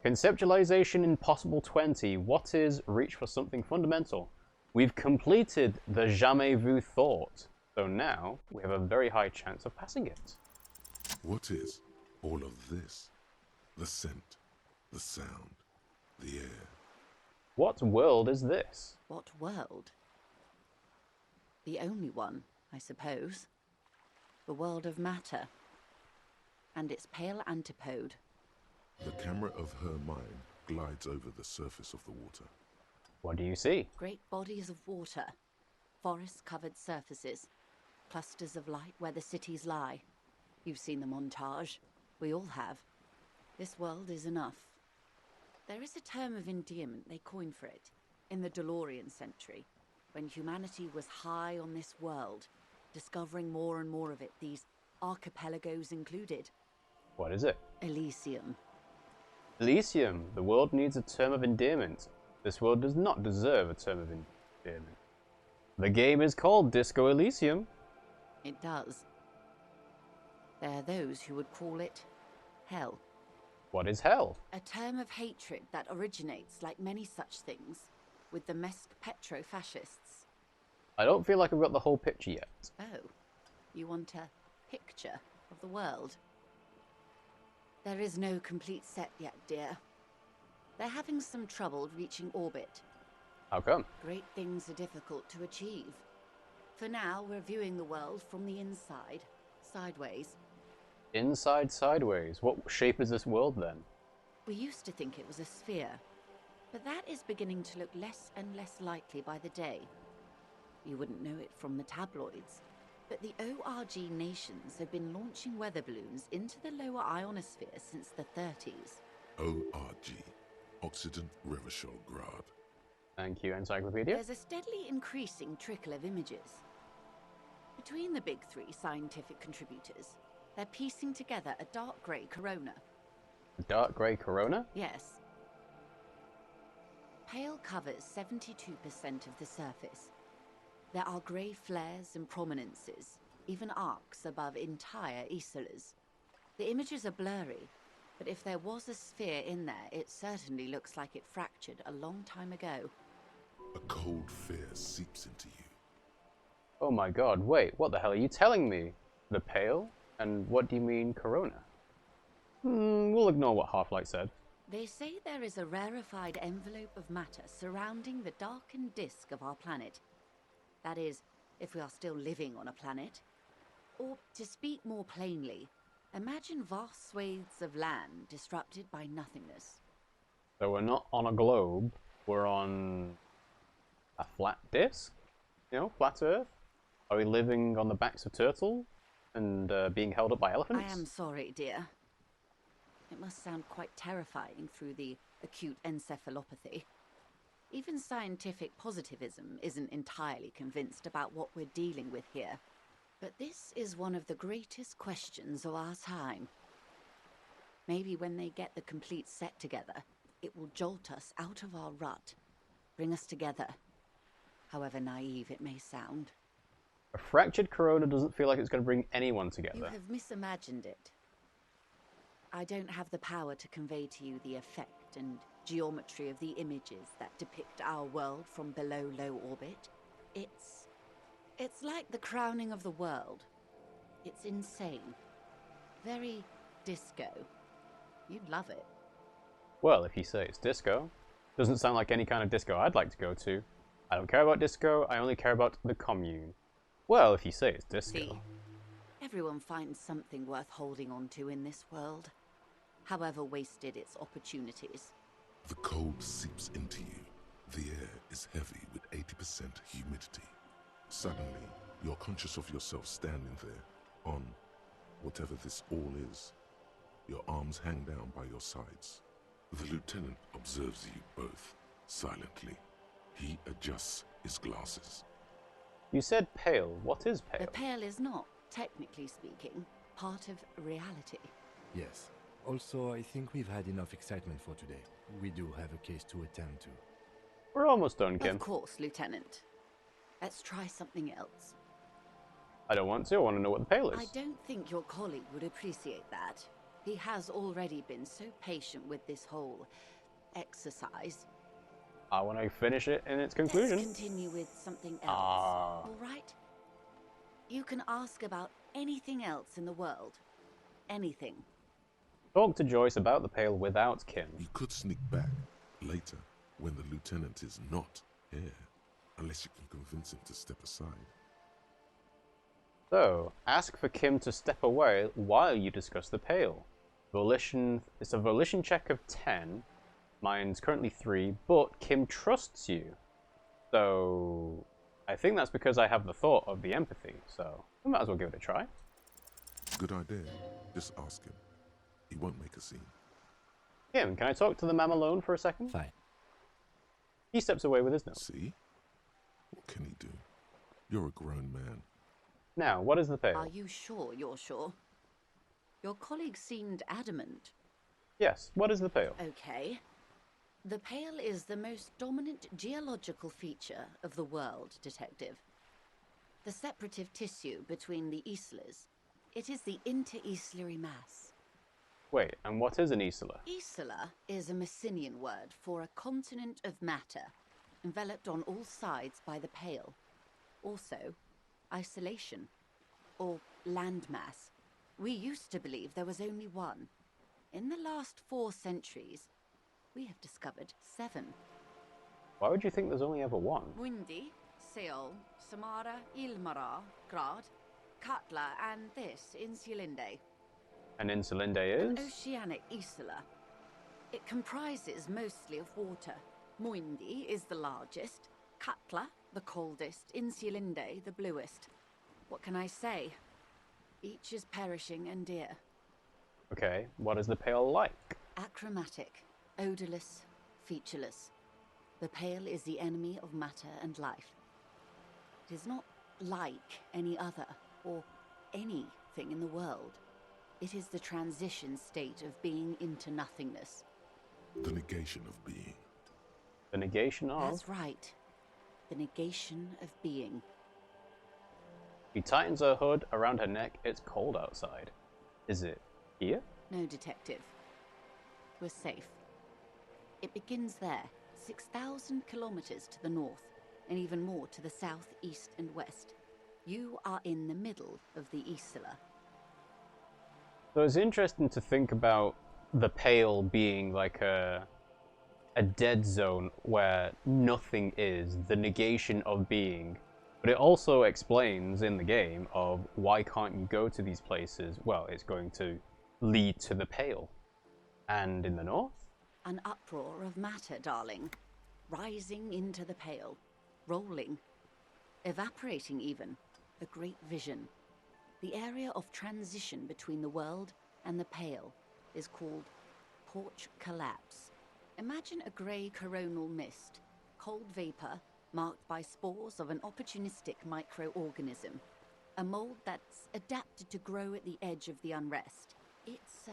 Conceptualization Impossible 20. What is reach for something fundamental? We've completed the jamais vu thought, so now we have a very high chance of passing it. What is all of this? The scent, the sound, the air. What world is this? What world? The only one, I suppose. The world of matter. And its pale antipode. The camera of her mind glides over the surface of the water. What do you see? Great bodies of water. Forest-covered surfaces. Clusters of light where the cities lie. You've seen the montage. We all have. This world is enough. There is a term of endearment they coined for it, in the DeLorean century, when humanity was high on this world, discovering more and more of it, these archipelagos included. What is it? Elysium. Elysium. The world needs a term of endearment. This world does not deserve a term of endearment. The game is called Disco Elysium. It does. There are those who would call it hell. What is hell? A term of hatred that originates, like many such things, with the Mesk petro-fascists. I don't feel like I've got the whole picture yet. Oh, you want a picture of the world? There is no complete set yet, dear. They're having some trouble reaching orbit. How come? Great things are difficult to achieve. For now, we're viewing the world from the inside, sideways. Inside sideways. What shape is this world then? We used to think it was a sphere, but that is beginning to look less and less likely by the day. You wouldn't know it from the tabloids, but the ORG nations have been launching weather balloons into the lower ionosphere since the 30s. ORG, Occident Revachol Grad. Thank you, Encyclopedia. There's a steadily increasing trickle of images. Between the big three scientific contributors, they're piecing together a dark grey corona. A dark grey corona? Yes. Pale covers 72% of the surface. There are grey flares and prominences, even arcs above entire isolas. The images are blurry, but if there was a sphere in there, it certainly looks like it fractured a long time ago. A cold fear seeps into you. Oh my god, wait, what the hell are you telling me? The pale? And what do you mean corona? We'll ignore what Half-Light said. They say there is a rarefied envelope of matter surrounding the darkened disk of our planet. That is, if we are still living on a planet. Or, to speak more plainly, imagine vast swathes of land disrupted by nothingness. So we're not on a globe, we're on a flat disk? You know, flat Earth? Are we living on the backs of turtles and being held up by elephants? I am sorry, dear. It must sound quite terrifying through the acute encephalopathy. Even scientific positivism isn't entirely convinced about what we're dealing with here. But this is one of the greatest questions of our time. Maybe when they get the complete set together, it will jolt us out of our rut, bring us together, however naive it may sound. A fractured corona doesn't feel like it's going to bring anyone You together. have misimagined it. I don't have the power to convey to you the effect and geometry of the images that depict our world from below low orbit. It's like the crowning of the world. It's insane. Very disco. You'd love it. Well, if you say it's disco, doesn't sound like any kind of disco I'd like to go to. I don't care about disco, I only care about the commune. Well, if you say it's disco. See, everyone finds something worth holding on to in this world, however wasted its opportunities. The cold seeps into you. The air is heavy with 80% humidity. Suddenly, you're conscious of yourself standing there, on whatever this all is. Your arms hang down by your sides. The lieutenant observes you both, silently. He adjusts his glasses. You said pale. What is pale? The pale is not, technically speaking, part of reality. Yes. Also, I think we've had enough excitement for today. We do have a case to attend to. We're almost done, Kim. Of course, Lieutenant. Let's try something else. I don't want to. I want to know what the pale is. I don't think your colleague would appreciate that. He has already been so patient with this whole exercise. I want to finish it in its conclusion. Let's continue with something else, Ah. all right? You can ask about anything else in the world. Anything. Talk to Joyce about the Pale without Kim. You could sneak back later when the lieutenant is not here, unless you can convince him to step aside. So, ask for Kim to step away while you discuss the Pale. Volition. It's a volition check of 10. Mine's currently 3, but Kim trusts you. So, I think that's because I have the thought of the empathy, so we might as well give it a try. Good idea. Just ask him. He won't make a scene. Kim, can I talk to the man alone for a second? Fine. He steps away with his note. See? What can he do? You're a grown man. Now, what is the Pale? Are you sure you're sure? Your colleague seemed adamant. Yes, what is the Pale? Okay. The Pale is the most dominant geological feature of the world, Detective. The separative tissue between the islas. It is the inter-islary mass. Wait, and what is an isla? Isla is a Messinian word for a continent of matter, enveloped on all sides by the Pale. Also, isolation, or landmass. We used to believe there was only one. In the last 4 centuries, we have discovered 7. Why would you think there's only ever one? Mundi, Seol, Samara, Ilmara, Grad, Katla, and this, Insulinde. An Insulinde An is? oceanic isla. It comprises mostly of water. Muindi is the largest, Katla the coldest, Insulinde the bluest. What can I say? Each is perishing and dear. Okay, what is the Pale like? Achromatic, odorless, featureless. The Pale is the enemy of matter and life. It is not like any other, or anything in the world. It is the transition state of being into nothingness. The negation of being. The negation of? That's right. The negation of being. She tightens her hood around her neck. It's cold outside. Is it here? No, Detective. We're safe. It begins there, 6,000 kilometers to the north, and even more to the south, east, and west. You are in the middle of the Isla. So it's interesting to think about the Pale being like a dead zone where nothing is, the negation of being. But it also explains in the game of why can't you go to these places? Well, it's going to lead to the Pale. And in the north? An uproar of matter, darling. Rising into the Pale. Rolling. Evaporating even. A great vision. The area of transition between the world and the Pale is called Porch Collapse. Imagine a grey coronal mist, cold vapor marked by spores of an opportunistic microorganism, a mold that's adapted to grow at the edge of the unrest. It's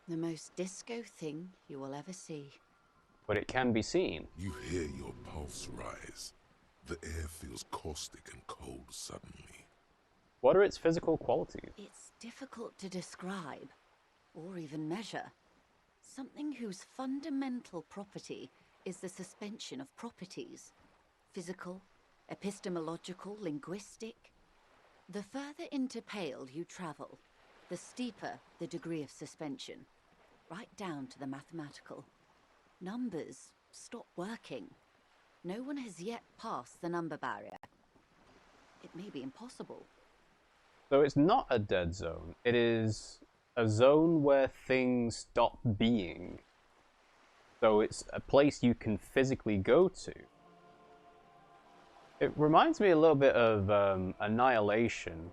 the most disco thing you will ever see. But it can be seen. You hear your pulse rise. The air feels caustic and cold suddenly. What are its physical qualities? It's difficult to describe, or even measure. Something whose fundamental property is the suspension of properties. Physical, epistemological, linguistic. The further into Pale you travel, the steeper the degree of suspension, right down to the mathematical. Numbers stop working. No one has yet passed the number barrier. It may be impossible. So it's not a dead zone. It is a zone where things stop being. So it's a place you can physically go to. It reminds me a little bit of Annihilation.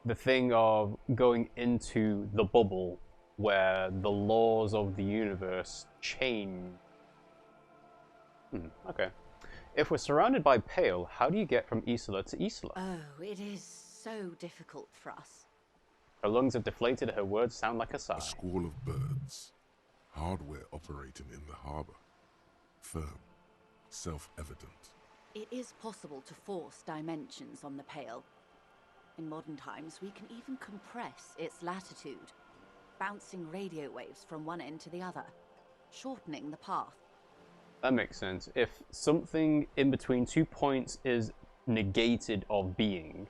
The thing of going into the bubble where the laws of the universe change. Okay. If we're surrounded by Pale, how do you get from Isla to Isla? Oh, it is so difficult for us. Her lungs have deflated, her words sound like a sigh. A squall of birds. Hardware operating in the harbor. Firm. Self-evident. It is possible to force dimensions on the Pale. In modern times, we can even compress its latitude. bouncing radio waves from one end to the other, shortening the path. That makes sense. If something in between 2 points is negated of being,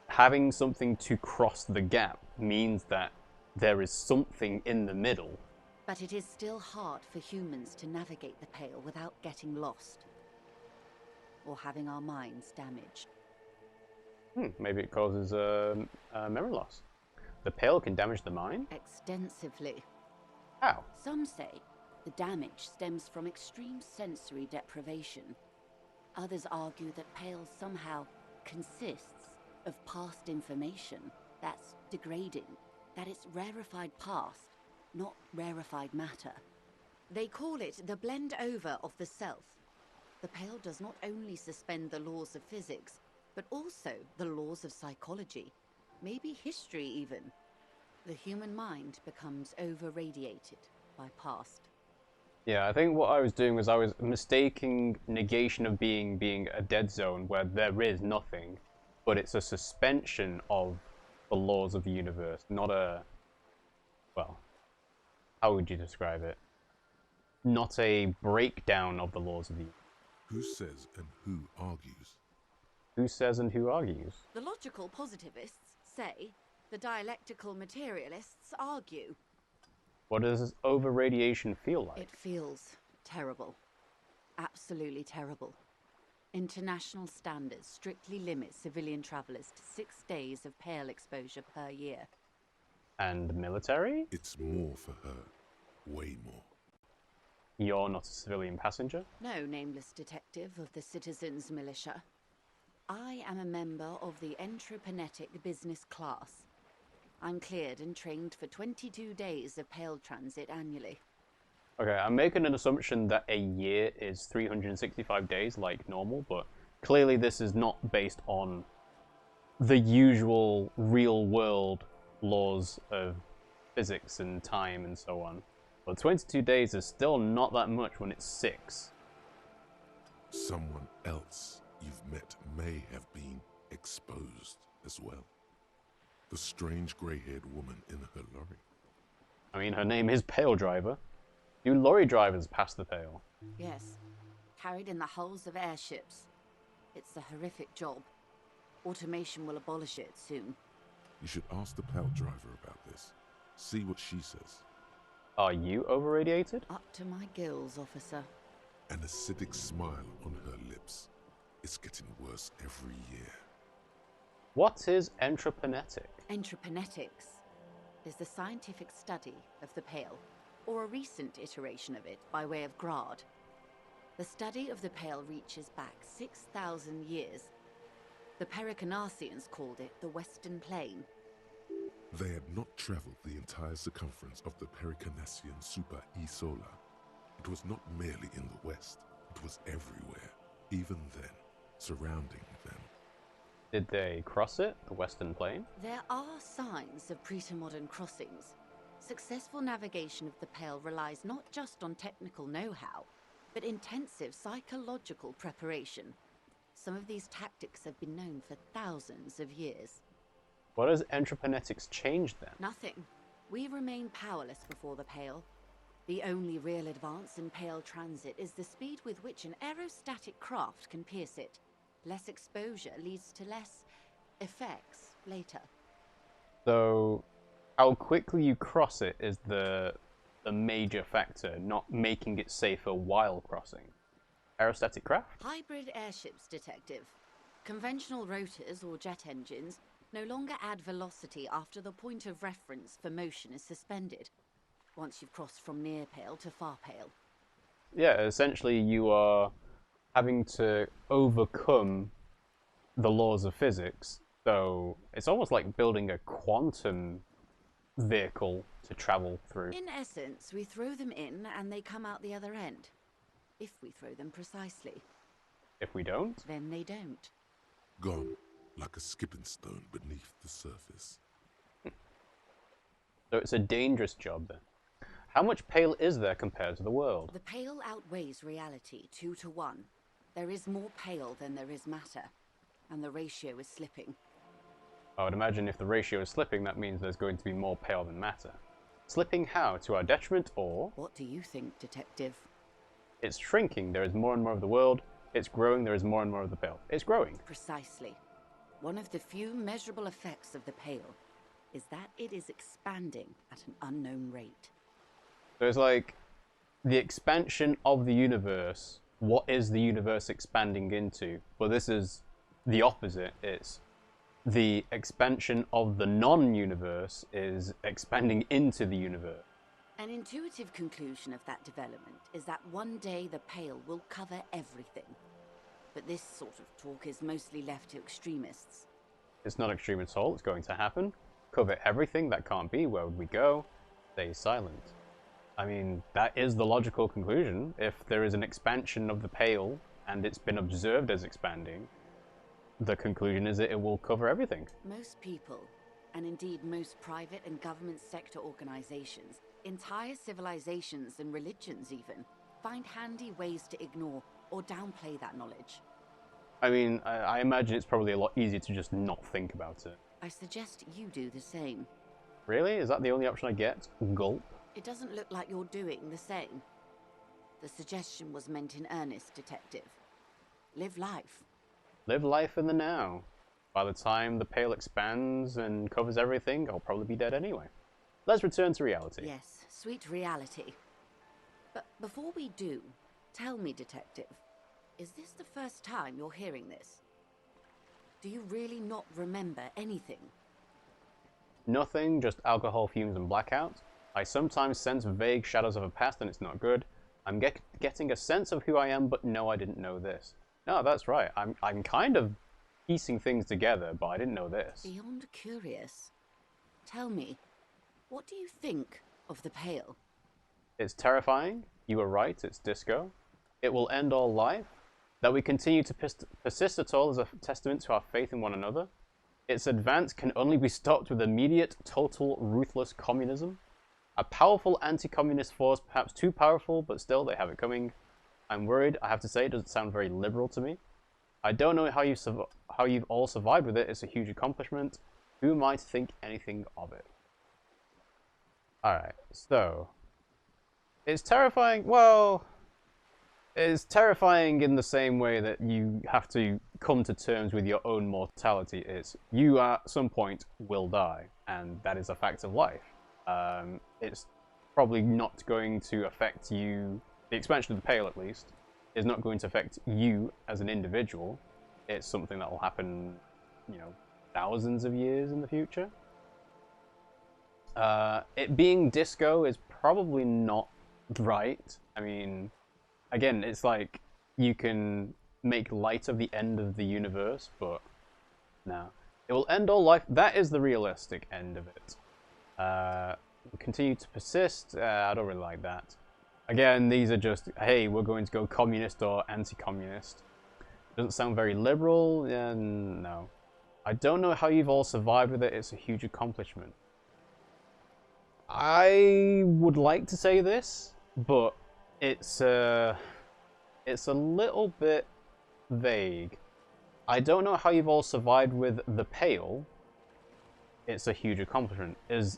having something to cross the gap means that there is something in the middle. But it is still hard for humans to navigate the Pale without getting lost. Or having our minds damaged. Maybe it causes memory loss. The Pale can damage the mind? Extensively. How? Some say the damage stems from extreme sensory deprivation. Others argue that Pale somehow consists of past information that's degrading, that it's rarefied past, not rarefied matter. They call it the blend over of the self. The Pale does not only suspend the laws of physics, but also the laws of psychology, maybe history even. The human mind becomes over-radiated by past. Yeah, I think what I was doing was I was mistaking negation of being a dead zone where there is nothing, but it's a suspension of the laws of the universe, not a... well, how would you describe it? Not a breakdown of the laws of the universe. Who says and who argues? Who says and who argues? The logical positivists say, the dialectical materialists argue. What does over-radiation feel like? It feels terrible. Absolutely terrible. International standards strictly limit civilian travelers to 6 days of Pale exposure per year. And military? It's more for her. Way more. You're not a civilian passenger? No nameless detective of the Citizens Militia. I am a member of the Entreprenetic Business Class. I'm cleared and trained for 22 days of Pale transit annually. Okay, I'm making an assumption that a year is 365 days like normal, but clearly this is not based on the usual real-world laws of physics and time and so on. But 22 days is still not that much when it's 6. Someone else you've met may have been exposed as well. The strange grey-haired woman in her lorry. I mean, her name is Pale Driver. Do lorry drivers pass the Pale? Yes, carried in the hulls of airships. It's a horrific job. Automation will abolish it soon. You should ask the pal driver about this. See what she says. Are you over-radiated? Up to my gills, officer. An acidic smile on her lips. It's getting worse every year. What is entreprenetic? Entreprenetics is the scientific study of the Pale, or a recent iteration of it by way of Grad. The study of the Pale reaches back 6,000 years. The Pericarnassians called it the Western Plain. They had not traveled the entire circumference of the Pericarnassian Super E-Solar. It was not merely in the west, it was everywhere, even then, surrounding them. Did they cross it, the Western Plain? There are signs of pre-modern crossings. Successful navigation of the Pale relies not just on technical know-how, but intensive psychological preparation. Some of these tactics have been known for thousands of years. What has entreprenetics changed then? Nothing. We remain powerless before the Pale. The only real advance in Pale transit is the speed with which an aerostatic craft can pierce it. Less exposure leads to less effects later. So, how quickly you cross it is the major factor, not making it safer while crossing. Aerostatic craft? Hybrid airships, detective. Conventional rotors or jet engines no longer add velocity after the point of reference for motion is suspended, once you've crossed from near Pale to far Pale. Yeah, essentially you are having to overcome the laws of physics, so it's almost like building a quantum vehicle to travel through. In essence, we throw them in and they come out the other end. If we throw them precisely. If we don't? Then they don't. Gone, like a skipping stone beneath the surface. So it's a dangerous job then. How much Pale is there compared to the world? The Pale outweighs reality 2 to 1. There is more Pale than there is matter, and the ratio is slipping. I would imagine if the ratio is slipping, that means there's going to be more Pale than matter. Slipping how? To our detriment, or What do you think, Detective? it's shrinking, there is more and more of the world. It's growing, there is more and more of the Pale. It's growing. Precisely. One of the few measurable effects of the Pale is that it is expanding at an unknown rate. So it's like the expansion of the universe. What is the universe expanding into? Well, this is the opposite. It's the expansion of the non-universe is expanding into the universe. An intuitive conclusion of that development is that one day the Pale will cover everything. But this sort of talk is mostly left to extremists. It's not extreme at all. It's going to happen. Cover everything. That can't be. Where would we go? Stay silent. I mean, that is the logical conclusion. If there is an expansion of the Pale and it's been observed as expanding, the conclusion is that it will cover everything. Most people, and indeed most private and government sector organizations, entire civilizations and religions even, find handy ways to ignore or downplay that knowledge. I mean, I imagine it's probably a lot easier to just not think about it. I suggest you do the same. Really? Is that the only option I get? Gulp? It doesn't look like you're doing the same. The suggestion was meant in earnest, Detective. Live life. Live life in the now. By the time the Pale expands and covers everything, I'll probably be dead anyway. Let's return to reality. Yes, sweet reality. But before we do, tell me, Detective, is this the first time you're hearing this? Do you really not remember anything? Nothing, just alcohol fumes and blackout. I sometimes sense vague shadows of a past and it's not good. I'm getting a sense of who I am, but no, I didn't know this. No, that's right. I'm kind of piecing things together, but I didn't know this. Beyond curious. Tell me, what do you think of the Pale? It's terrifying. You were right, it's disco. It will end all life. That we continue to persist at all is a testament to our faith in one another. Its advance can only be stopped with immediate, total, ruthless communism. A powerful anti-communist force, perhaps too powerful, but still they have it coming. I'm worried, I have to say, it doesn't sound very liberal to me. I don't know how you've all survived with it. It's a huge accomplishment. Who am I to think anything of it? Alright, so... It's terrifying, well... It's terrifying in the same way that you have to come to terms with your own mortality. It's you at some point will die, and that is a fact of life. It's probably not going to affect you, the expansion of the Pale at least, is not going to affect you as an individual. It's something that will happen, you know, thousands of years in the future. It being disco is probably not right. I mean... Again, it's like you can make light of the end of the universe, but no. It will end all life. That is the realistic end of it. Continue to persist. I don't really like that. Again, these are just, hey, we're going to go communist or anti-communist. Doesn't sound very liberal. No. I don't know how you've all survived with it. It's a huge accomplishment. I would like to say this, but... It's a little bit vague. I don't know how you've all survived with the Pale. It's a huge accomplishment. Is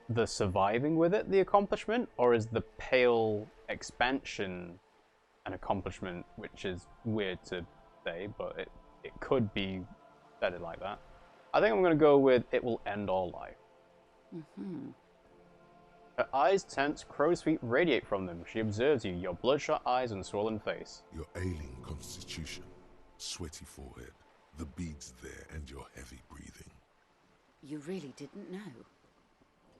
the surviving with it the accomplishment, or is the Pale expansion an accomplishment, which is weird to say, but it could be said like that. I think I'm going to go with it will end all life. Mm-hmm. Her eyes tense, crow's feet radiate from them. She observes you, your bloodshot eyes and swollen face. Your ailing constitution, sweaty forehead, the beads there, and your heavy breathing. You really didn't know.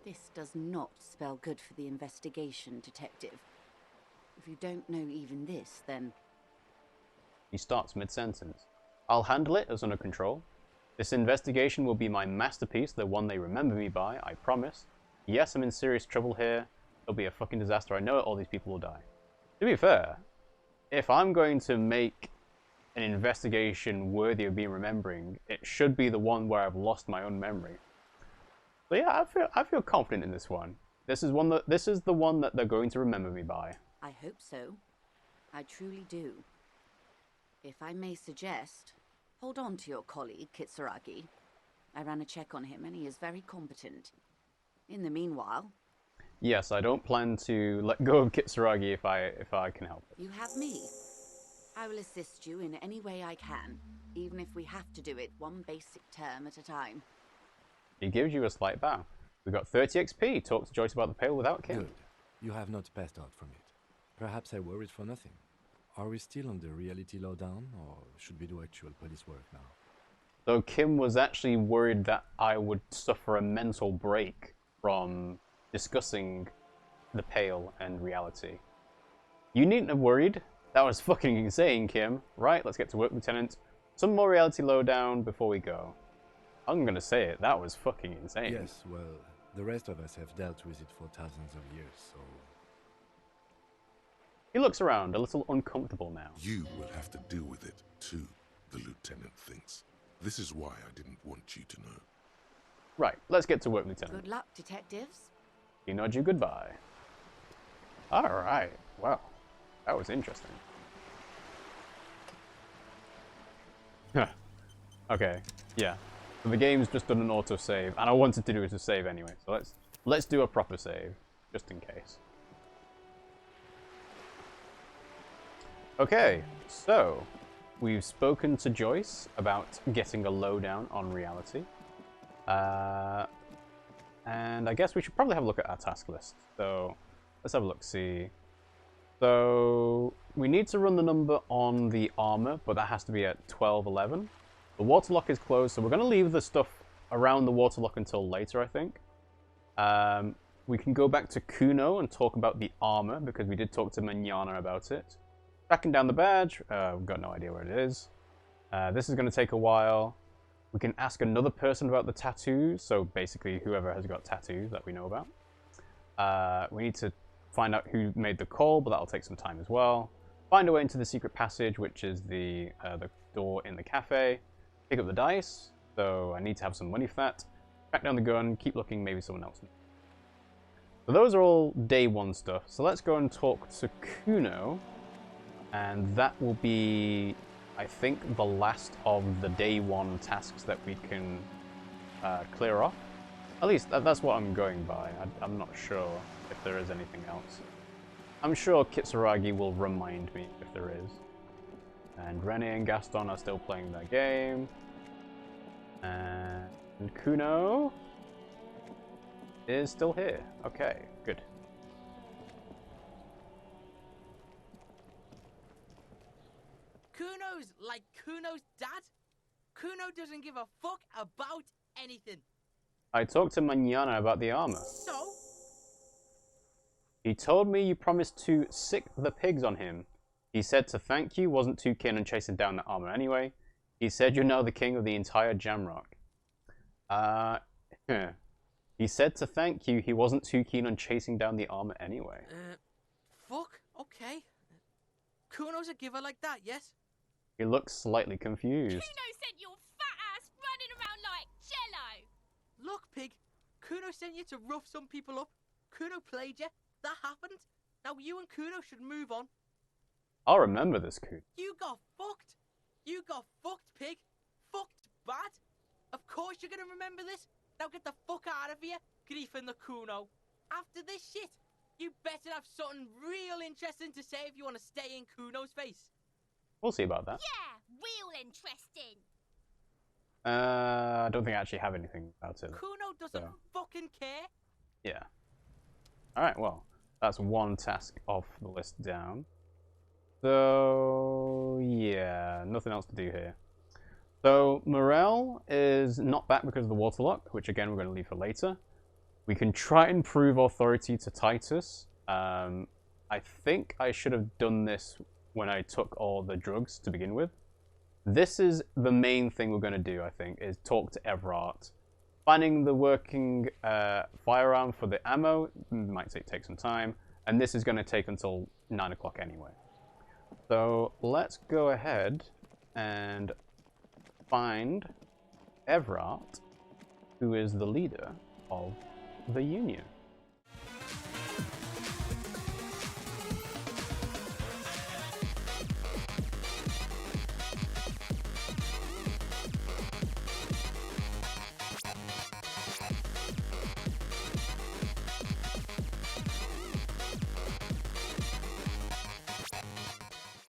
This does not spell good for the investigation, Detective. If you don't know even this, then... He starts mid-sentence. I'll handle it as under control. This investigation will be my masterpiece, the one they remember me by, I promise. Yes, I'm in serious trouble here. It'll be a fucking disaster. I know it. All these people will die. To be fair, if I'm going to make an investigation worthy of being remembering, it should be the one where I've lost my own memory. So yeah, I feel confident in this one. This is the one that they're going to remember me by. I hope so. I truly do. If I may suggest, hold on to your colleague, Kitsuragi. I ran a check on him and he is very competent. In the meanwhile, Yes, I don't plan to let go of Kitsuragi if I can help it. You have me. I will assist you in any way I can, even if we have to do it one basic term at a time. He gives you a slight bow. We got 30 XP. Talk to Joyce about the pail without Kim. Good. You have not passed out from it. Perhaps I worried for nothing. Are we still on the reality lowdown, or should we do actual police work now? So Kim was actually worried that I would suffer a mental break from discussing the pale and reality. You needn't have worried. That was fucking insane, Kim. Right, let's get to work, Lieutenant. Some more reality lowdown before we go. I'm gonna say it, that was fucking insane. Yes, well, the rest of us have dealt with it for thousands of years, so... He looks around, a little uncomfortable now. You will have to deal with it, too, the Lieutenant thinks. This is why I didn't want you to know. Right, let's get to work, Lieutenant. Good luck, detectives. He nods you goodbye. Alright, well, that was interesting. Okay, yeah. So the game's just done an autosave, and I wanted to do it to save anyway, so let's do a proper save, just in case. Okay, so we've spoken to Joyce about getting a lowdown on reality. And I guess we should probably have a look at our task list. So let's have a look, see. So we need to run the number on the armor, but that has to be at 12:11. The waterlock is closed, so we're going to leave the stuff around the waterlock until later, I think. We can go back to Kuno and talk about the armor, because we did talk to Manana about it. Tracking down the badge, we've got no idea where it is. This is going to take a while. We can ask another person about the tattoos, so basically whoever has got tattoos that we know about. We need to find out who made the call, but that'll take some time as well. Find a way into the secret passage, which is the door in the cafe. Pick up the dice, so I need to have some money for that. Track down the gun, keep looking, maybe someone else. So those are all day one stuff. So let's go and talk to Kuno, and that will be, I think, the last of the day one tasks that we can clear off. At least that's what I'm going by. I'm not sure if there is anything else. I'm sure Kitsuragi will remind me if there is. And Rene and Gaston are still playing their game. And Kuno is still here. Okay, good. Kuno's like Kuno's dad? Kuno doesn't give a fuck about anything. I talked to Manana about the armor. So? He told me you promised to sick the pigs on him. He said to thank you, wasn't too keen on chasing down the armor anyway. He said you're now the king of the entire Jamrock. He said to thank you, he wasn't too keen on chasing down the armor anyway. Fuck, okay. Kuno's a giver like that, yes? He looks slightly confused. Kuno sent your fat ass running around like jello. Look, pig. Kuno sent you to rough some people up. Kuno played you. That happened. Now you and Kuno should move on. I'll remember this, Kuno. You got fucked. You got fucked, pig. Fucked bad. Of course you're gonna remember this. Now get the fuck out of here, Grief and the Kuno. After this shit, you better have something real interesting to say if you want to stay in Kuno's face. We'll see about that. Yeah, real interesting. I don't think I actually have anything about it. Kuno doesn't fucking care. Yeah. Alright, well, that's one task off the list down. So, yeah, nothing else to do here. So, Morel is not back because of the waterlock, which again we're going to leave for later. We can try and prove authority to Titus. I think I should have done this when I took all the drugs to begin with. This is the main thing we're going to do, I think, is talk to Everard. Finding the working firearm for the ammo might take some time, and this is going to take until 9 o'clock anyway. So let's go ahead and find Everard, who is the leader of the Union.